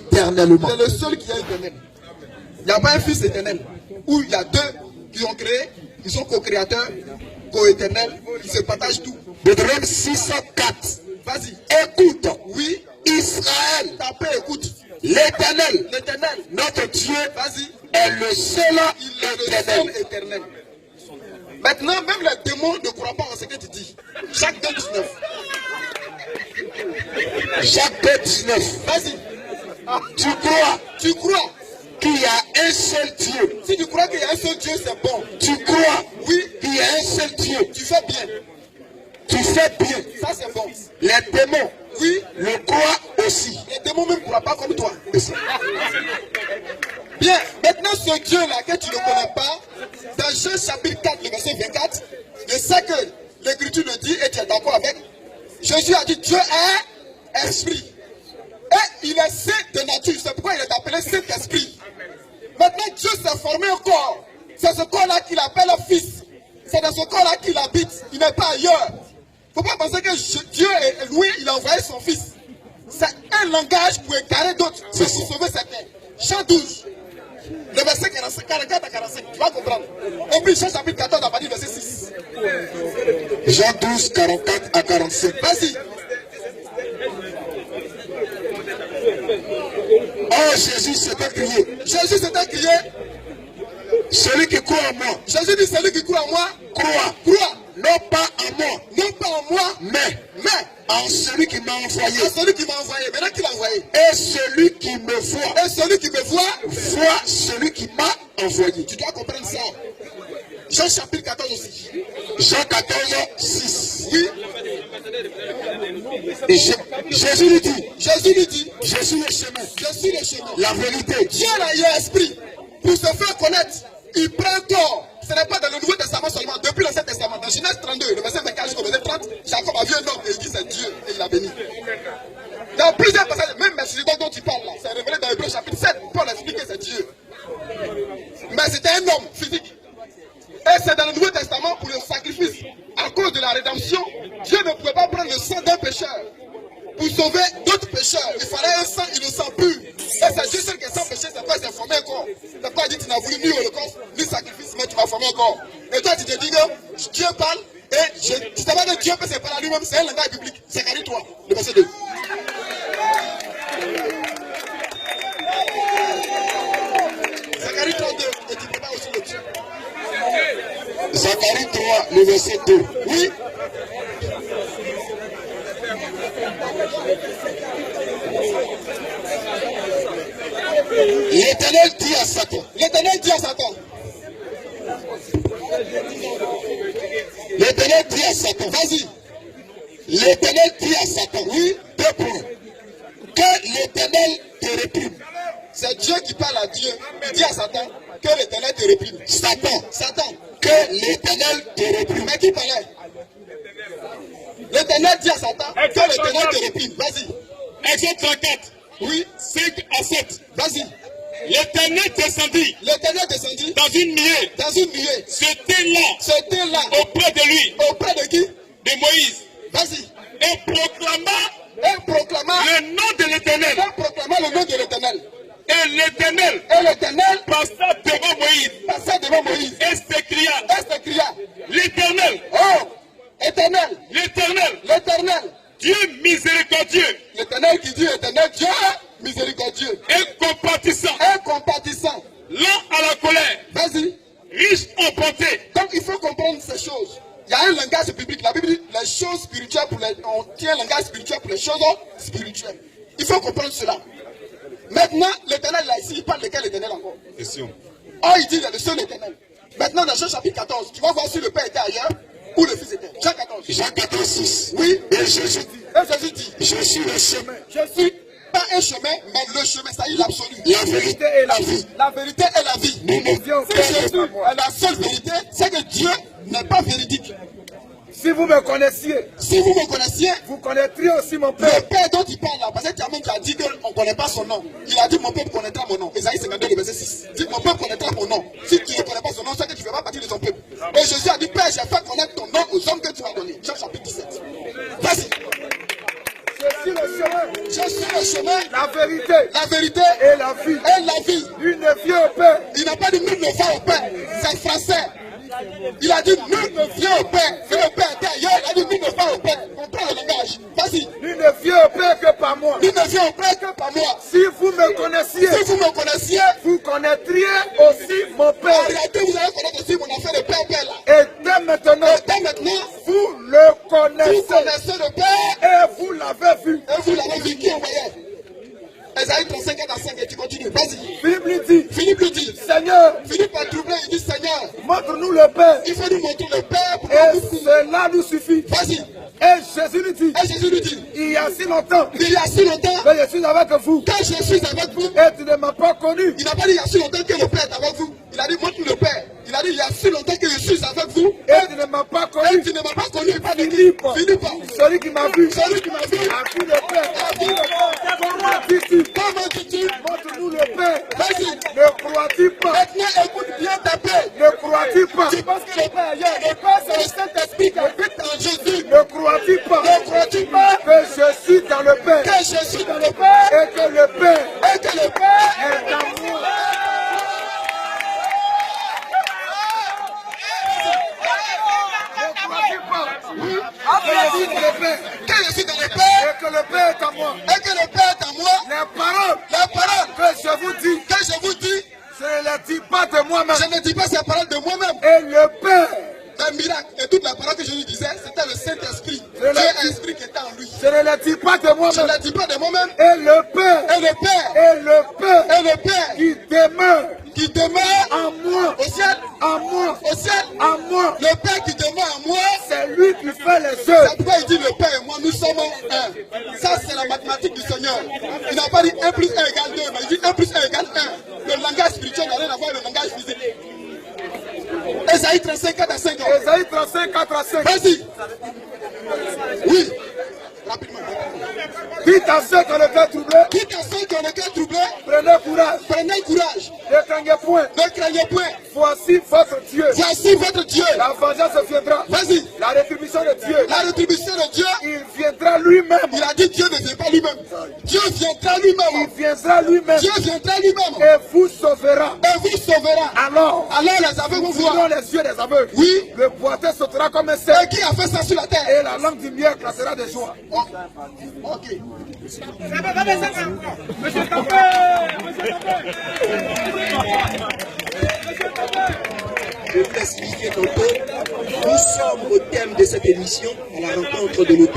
éternellement. C'est le seul qui est éternel. Il n'y a pas un fils éternel. Où il y a deux qui ont créé, ils sont co-créateurs, co-éternels, qui se partagent tout. Deutéronome 604. Vas-y. Écoute. Oui. Israël. Tapez, écoute. L'Éternel. L'éternel. Notre Dieu. Vas-y. Est le seul Il est le seul éternel. Maintenant, même les démons ne croient pas en ce que tu dis. Jacques 2, 19. Jacques 2, 19. Vas-y. Tu crois qu'il y a un seul Dieu. Si tu crois qu'il y a un seul Dieu, c'est bon. Tu crois, oui, qu'il y a un seul Dieu. Tu fais bien. Tu fais bien. Ça, c'est bon. Les démons, oui, le croient aussi. Les démons même ne croient pas comme toi. Bien, maintenant ce Dieu-là que tu ne connais pas, dans Jean chapitre 4, le verset 24, je sais que l'Écriture le dit et tu es d'accord avec. Jésus a dit Dieu est esprit. Et il est saint de nature, c'est pourquoi il est appelé Saint-Esprit. Maintenant Dieu s'est formé un corps. C'est ce corps-là qu'il appelle fils. C'est dans ce corps-là qu'il habite. Il n'est pas ailleurs. Il ne faut pas penser que Dieu, lui, il a envoyé son fils. C'est un langage pour égarer d'autres, pour sauver certains. Jean 12, le verset 44 à 45, tu vas comprendre. Et puis Jean chapitre 14, à partir du verset 6. Jean 12, 44 à 45. Vas-y. Oh, Jésus s'était crié. Jésus s'était crié. Celui qui croit en moi. Jésus dit celui qui croit en moi. Croit. Non pas en moi. Non pas en moi. Mais en celui qui m'a envoyé. En celui qui m'a envoyé. Maintenant qui l'a envoyé. Et celui qui me voit. Et celui qui me voit. Voit celui qui m'a envoyé. Tu dois comprendre ça. Jean chapitre 14 aussi. Jean 14, 6. Oui. Et Jésus lui dit. Je suis le chemin. Je suis le chemin. La vérité. Dieu là, il est esprit. Pour se faire connaître, il prend corps. Ce n'est pas dans le Nouveau Testament seulement, depuis l'Ancien Testament. Dans Genèse 32, le verset 24 jusqu'au verset 30, Jacob a vu un homme et il dit c'est Dieu et il l'a béni. Dans plusieurs passages, même Melchisedec dont tu parles là, c'est révélé dans Hébreux chapitre 7, Paul explique que c'est Dieu. Mais c'était un homme physique. Et c'est dans le Nouveau Testament pour le sacrifice. À cause de la rédemption, Dieu ne pouvait pas prendre le sang d'un pécheur. Pour sauver d'autres pécheurs, il fallait un sang innocent pur. Et c'est Dieu seul qui est sans péché, c'est pourquoi il s'est formé un corps. C'est pourquoi il dit tu n'as voulu ni holocauste, ni sacrifice, mais tu vas former un corps. Et toi tu te dis que Dieu parle, et tu sais pas que Dieu peut se parler à lui-même, c'est un langage biblique. Zacharie 3, le verset 2. Zacharie 3, 2, et tu peux pas aussi le dire. Zacharie 3, le verset 2. Oui. L'Éternel dit à Satan. L'Éternel dit à Satan. L'Éternel dit à Satan. Vas-y. L'Éternel dit à Satan. Oui, 2 points. Que l'Éternel te réprime. C'est Dieu qui parle à Dieu. Il dit à Satan que l'Éternel te réprime. Satan. Que l'Éternel te réprime. Mais qui parlait? L'Éternel dit à Satan que l'Éternel te réprime. Vas-y. Exode 34. Oui. 5 à 7. Vas-y. L'Éternel descendit. L'Éternel descendit. Dans une nuée. C'était là. Auprès de lui. Auprès de qui? De Moïse. Vas-y. Et proclama. Le nom de l'Éternel. Le nom de l'Éternel. Et l'Éternel. Passa devant Moïse. Et s'écria. L'Éternel. Oh. Éternel. L'Éternel. Dieu miséricordieux. L'Éternel qui dit éternel, Dieu miséricordieux. Et compatissant. Lent à la colère. Vas-y. Riche en bonté. Donc il faut comprendre ces choses. Il y a un langage biblique. La Bible dit les choses spirituelles on tient un langage spirituel pour les choses spirituelles. Il faut comprendre cela. Maintenant, l'Éternel là ici, il parle de quel Éternel encore? Question. Oh, il dit il y a le seul Éternel. Maintenant, dans Jean chapitre 14, tu vas voir si le Père était ailleurs ou le Fils était. Jean 14. Jean 14, 6. Oui. Et Jésus dit, je suis le chemin. Je suis pas un chemin, mais le chemin, ça y est l'absolu. La vérité et la vie. La vérité est la vie. Si Jésus est la seule vérité, c'est que Dieu n'est pas véridique. Si vous me connaissiez, vous connaîtriez aussi mon Père. Le Père dont il parle là, parce que tu as dit qu'on ne connaît pas son nom. Il a dit mon peuple connaîtra mon nom. Isaïe 52, le verset 6. Il dit mon peuple connaîtra mon nom. Si tu ne connais pas son nom, c'est que tu ne fais pas partie de son peuple. Et Jésus a dit Père, j'ai fait connaître ton nom aux hommes que tu m'as donnés. Jean chapitre 17. Vas-y. Je suis le chemin, je suis le chemin, la vérité la vérité et la vie. et la vie. Il ne vient au Père. Il n'a pas dit nul ne va au Père, c'est français. Il a dit nul ne vient au Père. Si le Père était ailleurs, il a dit nul ne va au Père. Comprends le langage. Vas-y. Il ne vient au Père que par moi. Nul ne vient au Père que par moi. Si vous me connaissiez, Si vous me connaissiez, vous connaîtriez aussi mon en Père. réalité, vous allez connaître aussi mon affaire de Père là. Et dès maintenant, Et dès maintenant, vous le vous connaissez. connaissez le Père Et vous l'avez vu. et vous l'avez vu. Qui envoyait? Esaïe 35, 4 à 5 et tu continues. Vas-y. Philippe lui dit, Philippe lui dit. Seigneur, Philippe est troublé, il dit Seigneur, montre-nous le Père. il faut nous montrer le Père pour Et nous. cela nous suffit. Vas-y. Et Jésus lui dit, Et Jésus lui dit, il y a si longtemps il y a si longtemps, que je suis avec vous. quand je suis avec vous, Et tu ne m'as pas connu. il n'a pas dit il y a si longtemps que le Père est avec vous. Il a dit montre le Père. Il a dit il y a si longtemps que je suis avec vous. Et tu ne m'as pas Et connu. tu ne m'as pas connu. Pas de Philippe, Philippe. celui qui m'a vu, Celui qui m'a vu. a vu le Père. A vu le Père. Comment dis-tu? Comment dis-tu? Montre-nous le Père. Vas-y. Ne crois-tu pas? Maintenant écoute bien ta paix. Ne crois-tu pas? Tu penses que le Père est ailleurs. Le Père c'est le Saint-Esprit qui habite en Jésus. Ne crois-tu pas? Ne crois-tu pas Que je suis dans le Père. que je suis dans le Père Et que le Père et que le Père est en moi. Ne crois-tu pas? Que je suis dans le Père. que je suis dans le Père Et que le Père est en moi. et que le Père est en moi? Les paroles Les paroles que je vous dis, que je vous dis, je ne les dis pas de moi-même. je ne dis pas ces paroles de moi-même. Et le Père, Un miracle. Et toute la parole que je lui disais, c'était le Saint-Esprit. Je Dieu l'ai- esprit qui était en lui. je ne les dis pas de Je moi-même. ne le dis pas de moi-même. Et le Père, Et le Père, et le Père et le Père qui demeure qui demeure en moi, au ciel, en moi, au ciel, en moi, le Père qui demeure en moi, c'est lui qui fait les c'est œuvres. pourquoi il dit le Père et moi, nous sommes un. Ça, c'est la mathématique du Seigneur. Il n'a pas dit 1 plus 1 égale 2, mais il dit 1 plus 1 égale 1. Le langage spirituel n'a rien à voir avec le langage physique. Esaïe 35, 4 à 5 ans. Ésaïe 35, 4 à 5. Vas-y. Oui. Rapidement. Dites à ceux qui ont le cœur troublé, Dites à ceux qui ont le cœur troublé, prenez courage, prenez courage. ne craignez point. Ne craignez point. Voici votre Dieu. Voici votre Dieu. La vengeance viendra. Vas-y. La rétribution de Dieu. La rétribution de Dieu, Il viendra lui-même. il a dit Dieu ne vient pas lui-même. Dieu viendra Il lui-même. viendra lui-même Dieu viendra lui-même. et vous sauvera. Et vous sauvera. Alors, Alors les aveugles vont ouvrons voir. les yeux des aveugles. Oui. Le boiteux sautera comme un Et cerf. qui a fait ça sur la terre? Et la langue du miel classera de joie. Oh. Ok. Je vous expliquer tantôt. Nous sommes au thème de cette émission, à la rencontre de l'auteur.